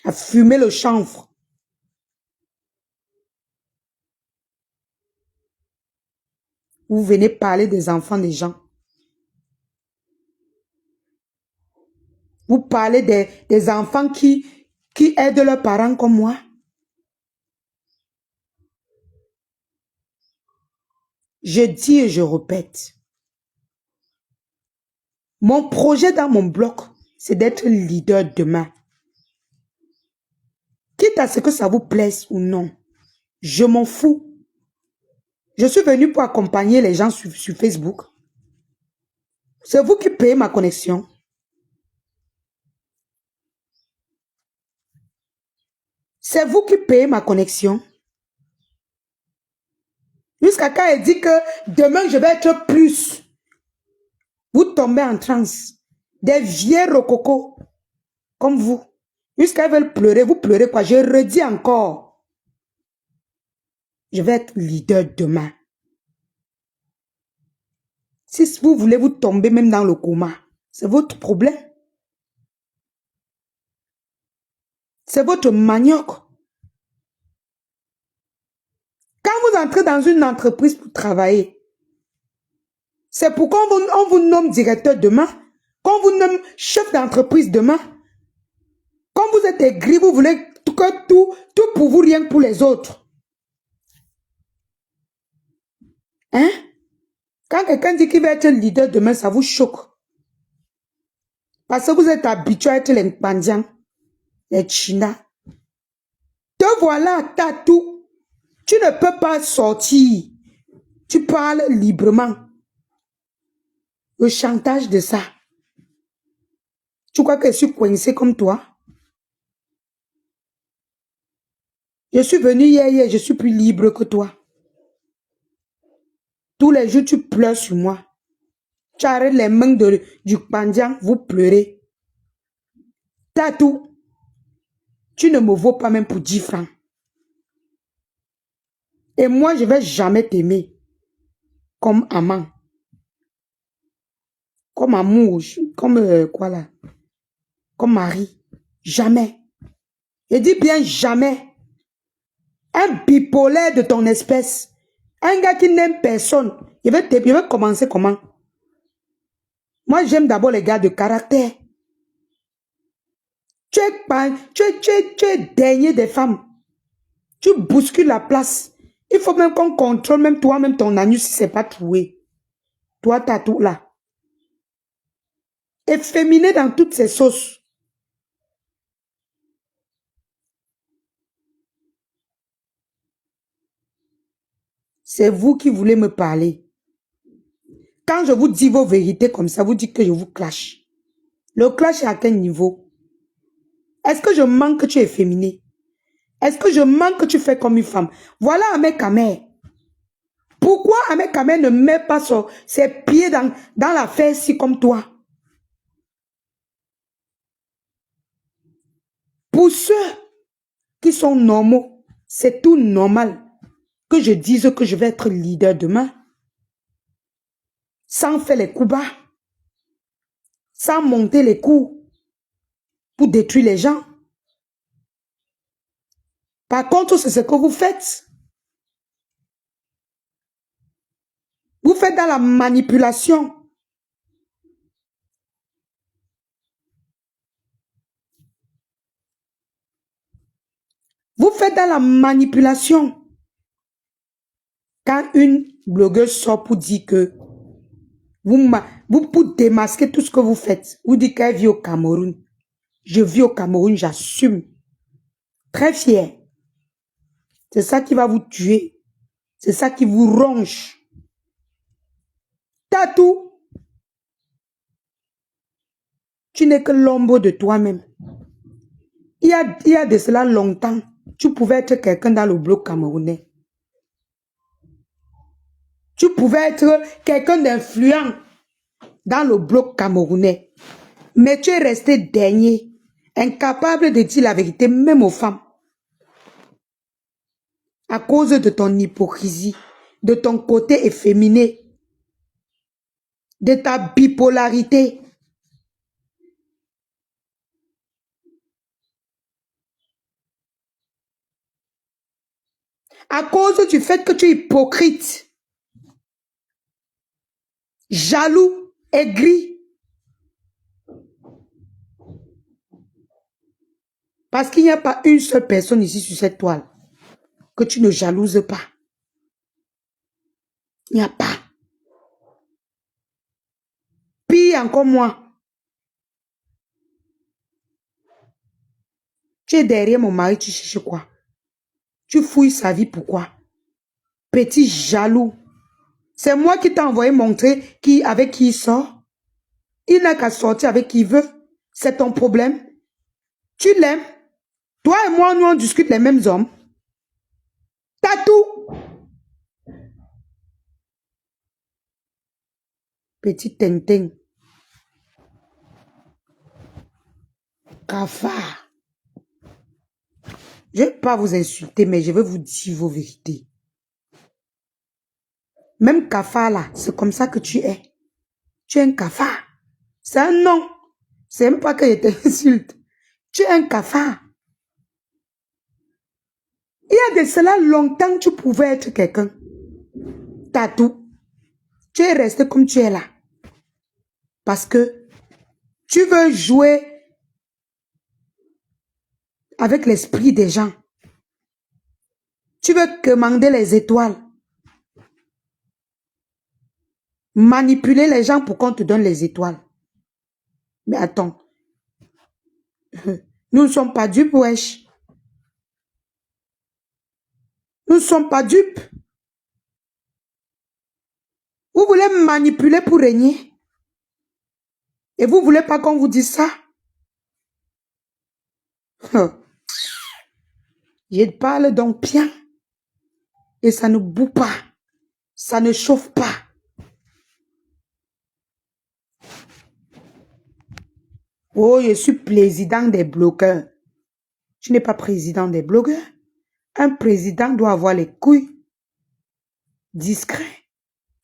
À fumer le chanvre. Vous venez parler des enfants des gens. Vous parlez des enfants qui aident leurs parents comme moi. Je dis et je répète. Mon projet dans mon bloc, c'est d'être leader demain. Quitte à ce que ça vous plaise ou non, je m'en fous. Je suis venu pour accompagner les gens sur Facebook. C'est vous qui payez ma connexion. C'est vous qui payez ma connexion. Jusqu'à quand elle dit que demain je vais être plus. Vous tombez en transe. Des vieux rococo comme vous. Jusqu'à elles veulent pleurer. Vous pleurez quoi? Je redis encore. Je vais être leader demain. Si vous voulez vous tomber même dans le coma, c'est votre problème. C'est votre manioc. Quand vous entrez dans une entreprise pour travailler, c'est pourquoi on vous nomme directeur demain, qu'on vous nomme chef d'entreprise demain. Quand vous êtes aigri, vous voulez que tout pour vous, rien que pour les autres. Hein? Quand quelqu'un dit qu'il va être leader demain, ça vous choque. Parce que vous êtes habitué à être les Pandians, les Chinas. Te voilà, t'as tout. Tu ne peux pas sortir. Tu parles librement. Le chantage de ça. Tu crois que je suis coincé comme toi? Je suis venu hier, je suis plus libre que toi. Tous les jours, tu pleures sur moi. Tu arrêtes les mains du Pandian, vous pleurez. T'as tout. Tu ne me vaux pas même pour 10 francs. Et moi, je ne vais jamais t'aimer comme amant. Comme amour, comme quoi là? Comme mari. Jamais. Je dis bien jamais. Un bipolaire de ton espèce. Un gars qui n'aime personne. Il va commencer comment? Moi, j'aime d'abord les gars de caractère. Tu es dernier des femmes. Tu bouscules la place. Il faut même qu'on contrôle même toi-même ton anus si ce n'est pas troué. Toi, t'as tout là. Efféminé dans toutes ces sauces. C'est vous qui voulez me parler. Quand je vous dis vos vérités comme ça, vous dites que je vous clash. Le clash est à quel niveau? Est-ce que je manque que tu es féminé? Est-ce que je manque que tu fais comme une femme? Voilà Ahmed Kamer. Pourquoi Ahmed Kamer ne met pas ses pieds dans l'affaire si comme toi? Pour ceux qui sont normaux, c'est tout normal que je dise que je vais être leader demain. Sans faire les coups bas. Sans monter les coups pour détruire les gens. Par contre, c'est ce que vous faites. Vous faites dans la manipulation. Vous faites dans la manipulation. Quand une blogueuse sort pour dire que pour démasquer tout ce que vous faites, vous dites qu'elle vit au Cameroun. Je vis au Cameroun, j'assume. Très fier. C'est ça qui va vous tuer. C'est ça qui vous ronge. T'as tout. Tu n'es que l'ombre de toi-même. Il y a de cela longtemps, tu pouvais être quelqu'un dans le bloc camerounais. Tu pouvais être quelqu'un d'influent dans le bloc camerounais. Mais tu es resté dernier, incapable de dire la vérité même aux femmes. À cause de ton hypocrisie, de ton côté efféminé, de ta bipolarité. À cause du fait que tu es hypocrite. jaloux, aigri. Parce qu'il n'y a pas une seule personne ici sur cette toile que tu ne jalouses pas. Il n'y a pas. Pire encore moi. Tu es derrière mon mari, tu cherches quoi? Tu fouilles sa vie, pourquoi? Petit jaloux. C'est moi qui t'ai envoyé montrer avec qui il sort. Il n'a qu'à sortir avec qui il veut. C'est ton problème. Tu l'aimes. Toi et moi, nous, on discute les mêmes hommes. T'as tout. Petit Tintin. Cafard. Je ne vais pas vous insulter, mais je vais vous dire vos vérités. Même cafard là, c'est comme ça que tu es. Tu es un cafard. C'est un nom. C'est même pas que je t'insulte. Tu es un cafard. Il y a de cela longtemps tu pouvais être quelqu'un. T'as tout. Tu es resté comme tu es là. Parce que tu veux jouer avec l'esprit des gens. Tu veux commander les étoiles. Manipuler les gens pour qu'on te donne les étoiles. Mais attends. Nous ne sommes pas dupes, wesh. Nous ne sommes pas dupes. Vous voulez me manipuler pour régner. Et vous ne voulez pas qu'on vous dise ça. Je parle donc bien. Et ça ne boue pas. Ça ne chauffe pas. Oh, je suis président des blogueurs. Tu n'es pas président des blogueurs. Un président doit avoir les couilles discrets.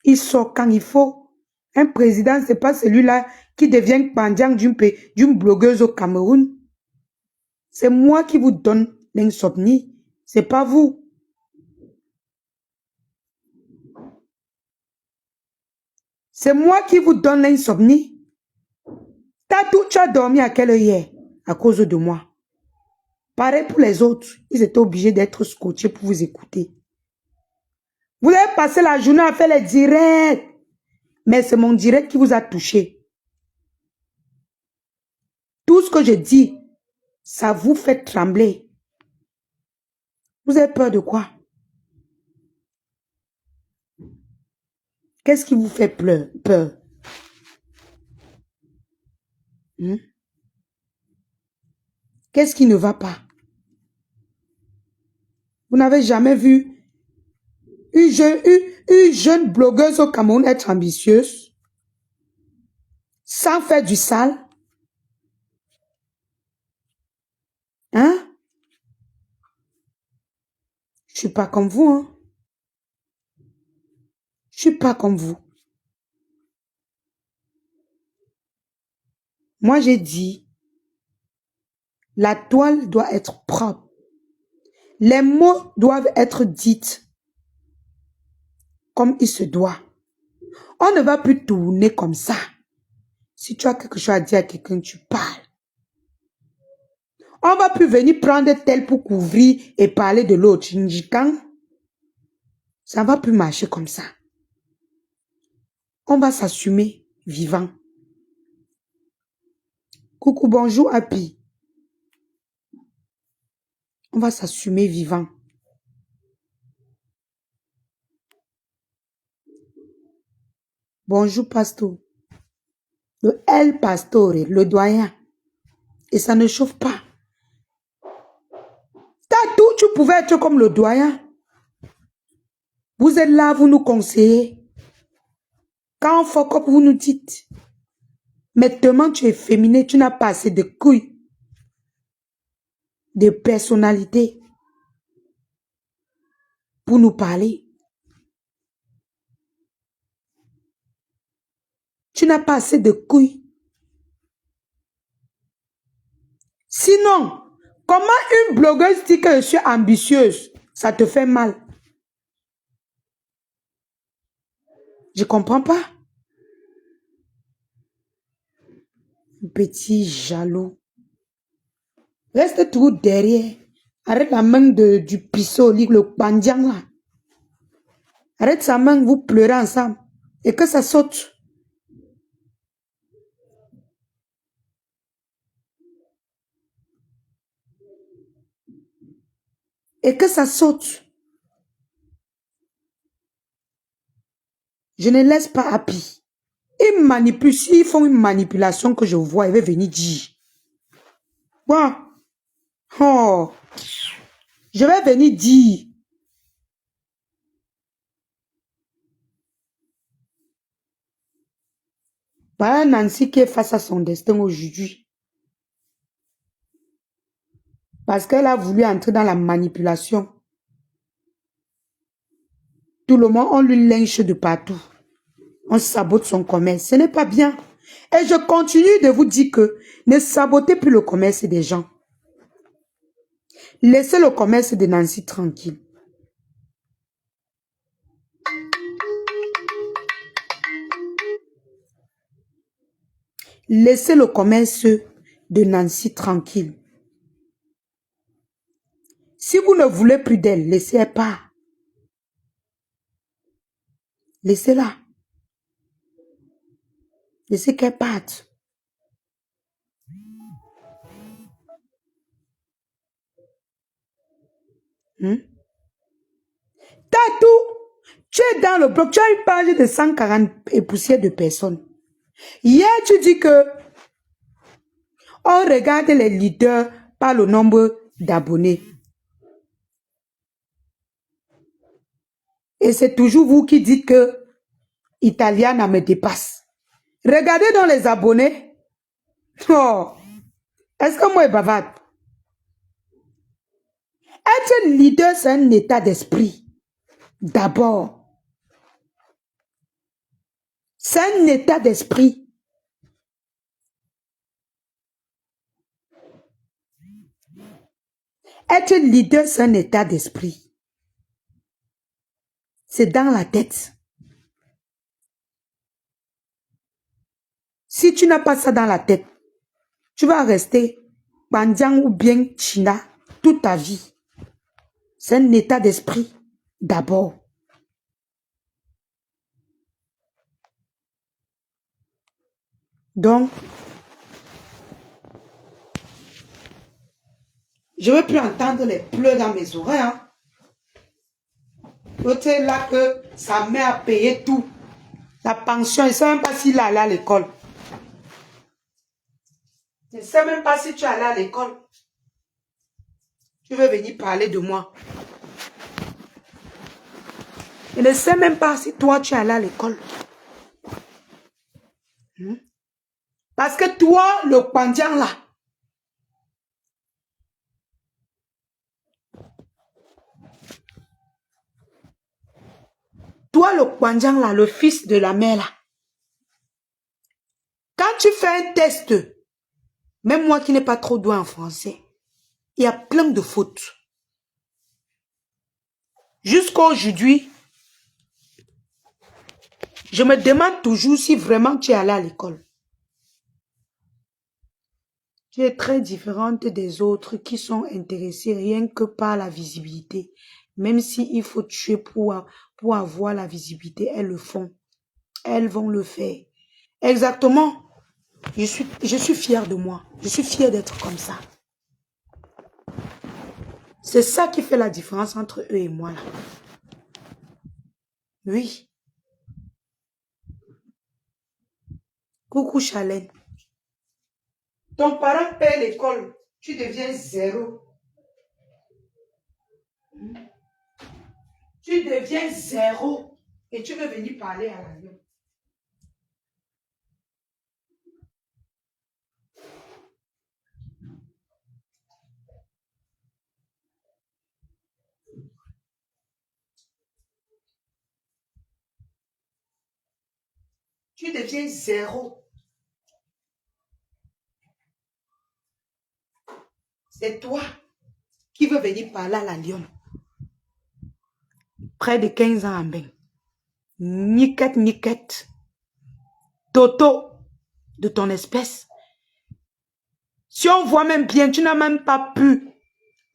Il sort quand il faut. Un président, ce n'est pas celui-là qui devient pendant d'une blogueuse au Cameroun. C'est moi qui vous donne l'insomnie. Ce n'est pas vous. C'est moi qui vous donne l'insomnie. Tu as dormi à quelle heure hier? À cause de moi. Pareil pour les autres. Ils étaient obligés d'être scotchés pour vous écouter. Vous avez passé la journée à faire les directs. Mais c'est mon direct qui vous a touché. Tout ce que je dis, ça vous fait trembler. Vous avez peur de quoi? Qu'est-ce qui vous fait peur? Qu'est-ce qui ne va pas? Vous n'avez jamais vu une jeune blogueuse au Cameroun être ambitieuse sans faire du sale? Hein? Je suis pas comme vous, hein? Je suis pas comme vous. Moi, j'ai dit, la toile doit être propre. Les mots doivent être dits comme il se doit. On ne va plus tourner comme ça. Si tu as quelque chose à dire à quelqu'un, tu parles. On ne va plus venir prendre tel pour couvrir et parler de l'autre. Ça ne va plus marcher comme ça. On va s'assumer vivant. Coucou, bonjour, Happy. On va s'assumer vivant. Bonjour, Pasteur. Le El Pastore, le doyen. Et ça ne chauffe pas. T'as tout, tu pouvais être comme le doyen. Vous êtes là, vous nous conseillez. Quand on fuck up, vous nous dites. Mais tellement tu es féminin, tu n'as pas assez de couilles. De personnalité. Pour nous parler. Tu n'as pas assez de couilles. Sinon, comment une blogueuse dit que je suis ambitieuse? Ça te fait mal. Je ne comprends pas. Petit jaloux. Reste tout derrière. Arrête la main du pisseau, le pandiang là. Arrête sa main, vous pleurez ensemble. Et que ça saute. Et que ça saute. Je ne laisse pas Happy. Ils manipulent. S'ils font une manipulation que je vois, ils vont venir dire. Bon. Oh. Je vais venir dire. Voilà Nancy qui est face à son destin aujourd'hui. Parce qu'elle a voulu entrer dans la manipulation. Tout le monde, on lui lynche de partout. On sabote son commerce. Ce n'est pas bien. Et je continue de vous dire que ne sabotez plus le commerce des gens. Laissez le commerce de Nancy tranquille. Laissez le commerce de Nancy tranquille. Si vous ne voulez plus d'elle, laissez-elle pas. Laissez-la. Laissez qu'elle parte. Tatou, tu es dans le bloc, tu as une page de 140 et poussières de personnes. Hier, tu dis que on regarde les leaders par le nombre d'abonnés. Et c'est toujours vous qui dites que Italiana me dépasse. Regardez dans les abonnés. Oh, est-ce que moi je bavarde? Être leader, c'est un état d'esprit. D'abord. C'est un état d'esprit. Être leader, c'est un état d'esprit. C'est dans la tête. Si tu n'as pas ça dans la tête, tu vas rester Bandiang ou bien China toute ta vie. C'est un état d'esprit d'abord. Donc, je ne veux plus entendre les pleurs dans mes oreilles. Hein. L'autre est là que sa mère a payé tout. La pension, je ne sais même pas s'il est allé à l'école. Je ne sais même pas si tu es allé à l'école. Tu veux venir parler de moi. Je ne sais même pas si toi tu es allé à l'école. Parce que toi, le pandian là, toi le pandian là, le fils de la mère là, quand tu fais un test, même moi qui n'ai pas trop doué en français, il y a plein de fautes. Jusqu'à aujourd'hui, je me demande toujours si vraiment tu es allé à l'école. Tu es très différente des autres qui sont intéressés rien que par la visibilité. Même s'il faut tuer pour avoir la visibilité, elles le font. Elles vont le faire. Exactement. Je suis fière de moi. Je suis fière d'être comme ça. C'est ça qui fait la différence entre eux et moi là. Oui. Coucou Chalène. Ton parent paie l'école. Tu deviens zéro. Tu deviens zéro. Et tu veux venir parler à l'avion. Tu deviens zéro. C'est toi qui veux venir parler à la Lyon. Près de 15 ans en bain. Niquette, niquette. Toto de ton espèce. Si on voit même bien, tu n'as même pas pu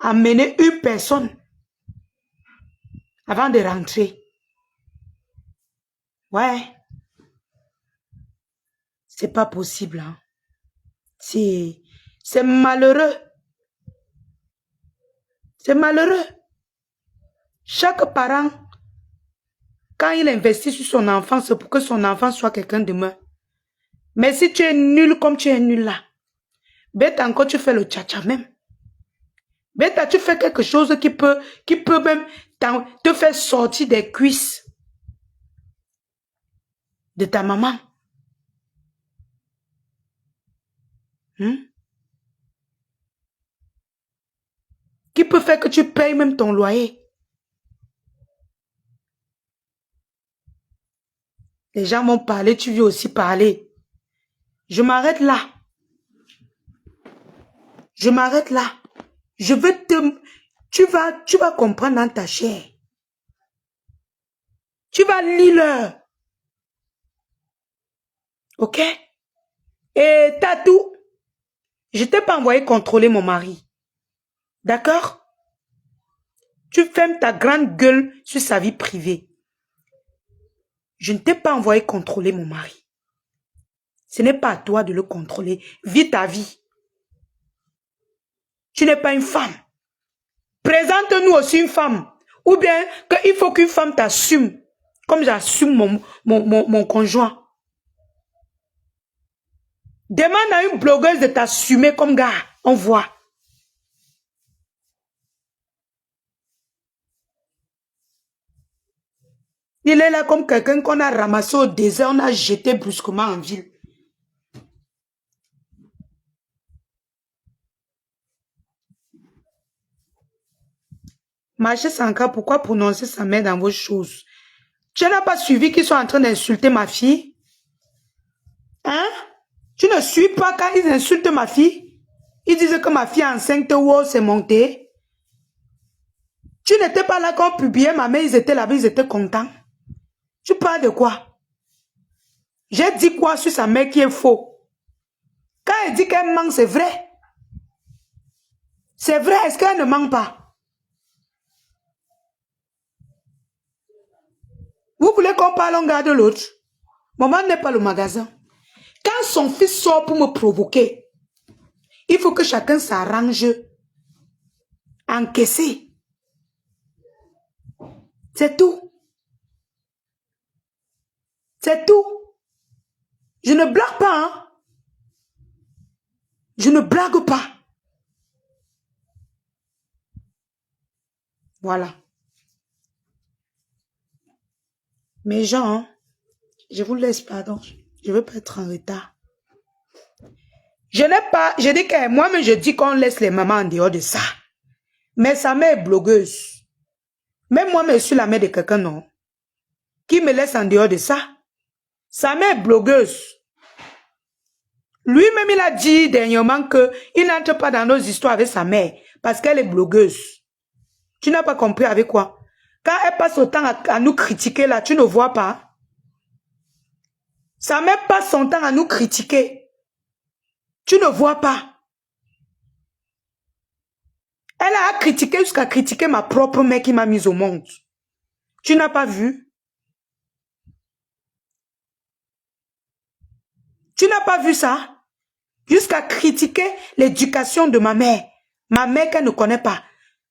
amener une personne avant de rentrer. Ouais. C'est pas possible. Hein. C'est malheureux. C'est malheureux. Chaque parent, quand il investit sur son enfant, c'est pour que son enfant soit quelqu'un de meilleur. Mais si tu es nul comme tu es nul là, bête encore tu fais le tcha-tcha même. Bête tu fais quelque chose qui peut même te faire sortir des cuisses de ta maman. Qui peut faire que tu payes même ton loyer. Les gens vont parler, tu veux aussi parler. Je m'arrête là. Je m'arrête là. Je veux te... Tu vas comprendre dans ta chair. Tu vas lire. Ok? Et Tatou, je t'ai pas envoyé contrôler mon mari. D'accord? Tu fermes ta grande gueule sur sa vie privée. Je ne t'ai pas envoyé contrôler mon mari. Ce n'est pas à toi de le contrôler. Vis ta vie. Tu n'es pas une femme. Présente-nous aussi une femme. Ou bien qu'il faut qu'une femme t'assume. Comme j'assume mon conjoint. Demande à une blogueuse de t'assumer comme gars. On voit. Il est là comme quelqu'un qu'on a ramassé au désert, on a jeté brusquement en ville. Marché Sankara, pourquoi prononcer sa mère dans vos choses? Tu n'as pas suivi qu'ils sont en train d'insulter ma fille? Hein? Tu ne suis pas quand ils insultent ma fille? Ils disent que ma fille est enceinte, wow, c'est monté. Tu n'étais pas là quand on publiait ma mère, ils étaient là-bas, ils étaient contents. Tu parles de quoi? J'ai dit quoi sur sa mère qui est faux? Quand elle dit qu'elle ment, c'est vrai. C'est vrai, est-ce qu'elle ne ment pas? Vous voulez qu'on parle, on garde l'autre? Maman n'est pas le magasin. Quand son fils sort pour me provoquer, il faut que chacun s'arrange, encaisser. C'est tout. C'est tout. Je ne blague pas. Hein? Je ne blague pas. Voilà. Mes gens, hein, je vous laisse, pardon. Je ne veux pas être en retard. Je n'ai pas, je dis que moi-même, je dis qu'on laisse les mamans en dehors de ça. Mais sa mère est blogueuse. Même moi-même, je suis la mère de quelqu'un, non? Qui me laisse en dehors de ça? Sa mère est blogueuse. Lui-même, il a dit dernièrement qu'il n'entre pas dans nos histoires avec sa mère parce qu'elle est blogueuse. Tu n'as pas compris avec quoi? Quand elle passe autant à nous critiquer là, tu ne vois pas? Sa mère passe son temps à nous critiquer. Tu ne vois pas? Elle a critiqué jusqu'à critiquer ma propre mère qui m'a mise au monde. Tu n'as pas vu? Tu n'as pas vu ça? Jusqu'à critiquer l'éducation de ma mère. Ma mère qu'elle ne connaît pas.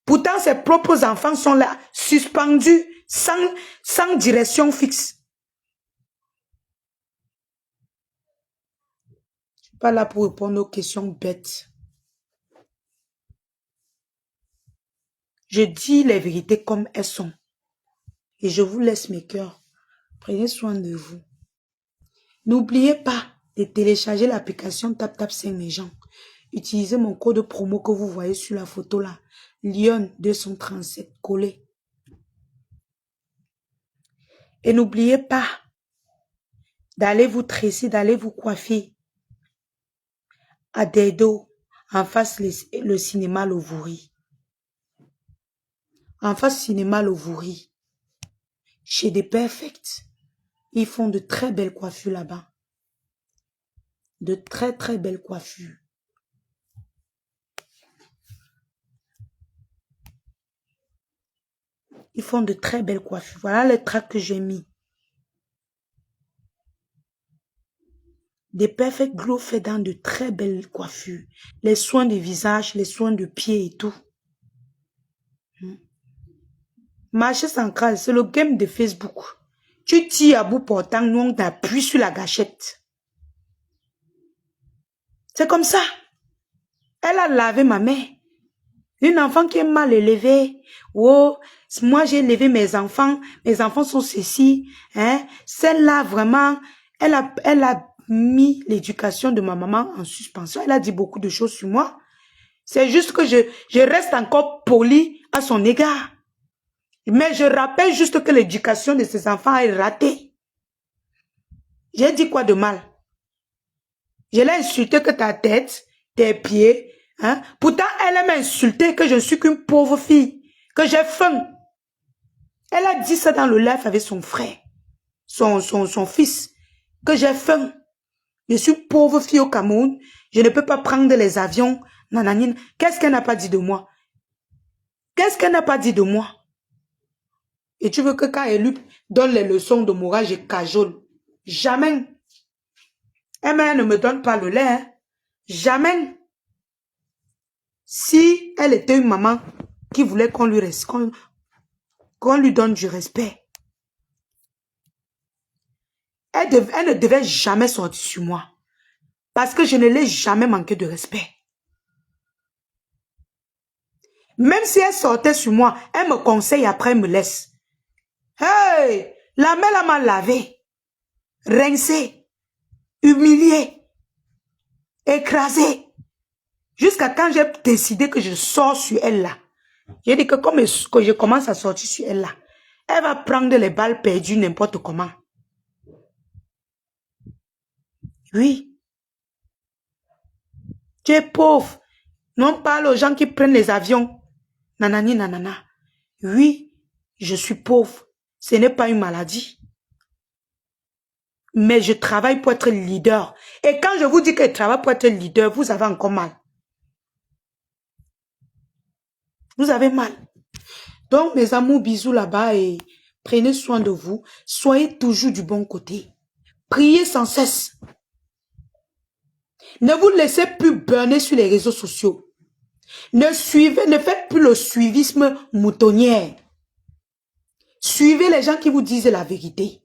Pourtant, ses propres enfants sont là, suspendus, sans direction fixe. Je ne suis pas là pour répondre aux questions bêtes. Je dis les vérités comme elles sont. Et je vous laisse mes cœurs. Prenez soin de vous. N'oubliez pas de télécharger l'application TapTap5 mes gens. Utilisez mon code promo que vous voyez sur la photo là. Lyon 237 collé. Et n'oubliez pas d'aller vous tresser, d'aller vous coiffer à Dedo, en face le cinéma Lovouri. En face cinéma Lovouri. Chez des Perfect. Ils font de très belles coiffures là-bas. De très très belles coiffures. Ils font de très belles coiffures. Voilà les tracks que j'ai mis. Des Perfect Glow fait dans de très belles coiffures. Les soins de visage, les soins de pied et tout. Marché central, c'est le game de Facebook. Tu tires à bout portant, nous on t'appuie sur la gâchette. C'est comme ça. Elle a lavé ma mère. Une enfant qui est mal élevée. Oh, moi j'ai élevé mes enfants sont ceci. Hein? Celle-là, vraiment, elle a mis l'éducation de ma maman en suspension. Elle a dit beaucoup de choses sur moi. C'est juste que je reste encore polie à son égard. Mais je rappelle juste que l'éducation de ses enfants est ratée. J'ai dit quoi de mal? Je l'ai insulté que ta tête, tes pieds. Hein? Pourtant, elle m'a insulté que je ne suis qu'une pauvre fille, que j'ai faim. Elle a dit ça dans le live avec son frère, son fils, que j'ai faim. Je suis pauvre fille au Cameroun, je ne peux pas prendre les avions. Nananine. Qu'est-ce qu'elle n'a pas dit de moi? Qu'est-ce qu'elle n'a pas dit de moi? Et tu veux que quand elle lui donne les leçons de morale, je cajole? Jamais. Elle ne me donne pas le lait. Hein? Jamais. Si elle était une maman qui voulait qu'on lui donne du respect, elle ne devait jamais sortir sur moi. Parce que je ne l'ai jamais manqué de respect. Même si elle sortait sur moi, elle me conseille après, elle me laisse. Hey! La mère m'a lavé, rincé, humilié, écrasé. Jusqu'à quand j'ai décidé que je sors sur elle là. J'ai dit que comme que je commence à sortir sur elle là, elle va prendre les balles perdues n'importe comment. Oui. Tu es pauvre. Non, parle aux gens qui prennent les avions. Nanani, nanana. Oui, je suis pauvre. Ce n'est pas une maladie. Mais je travaille pour être leader. Et quand je vous dis que je travaille pour être leader, vous avez encore mal. Vous avez mal. Donc, mes amours, bisous là-bas et prenez soin de vous. Soyez toujours du bon côté. Priez sans cesse. Ne vous laissez plus burner sur les réseaux sociaux. Ne faites plus le suivisme moutonnière. Suivez les gens qui vous disent la vérité.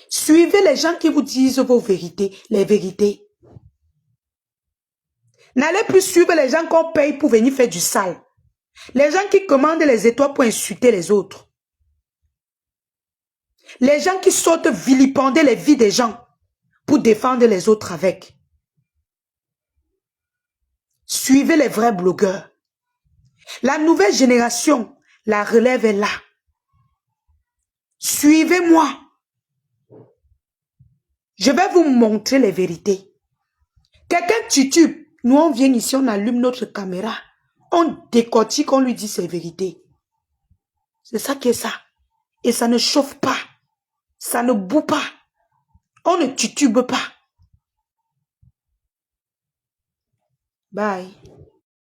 Suivez les gens qui vous disent vos vérités, les vérités. N'allez plus suivre les gens qu'on paye pour venir faire du sale. Les gens qui commandent les étoiles pour insulter les autres. Les gens qui sortent vilipender les vies des gens pour défendre les autres avec. Suivez les vrais blogueurs. La nouvelle génération, la relève est là. Suivez-moi. Je vais vous montrer les vérités. Quelqu'un titube. Nous, on vient ici, on allume notre caméra. On décortique, on lui dit ses vérités. C'est ça qui est ça. Et ça ne chauffe pas. Ça ne boue pas. On ne titube pas. Bye.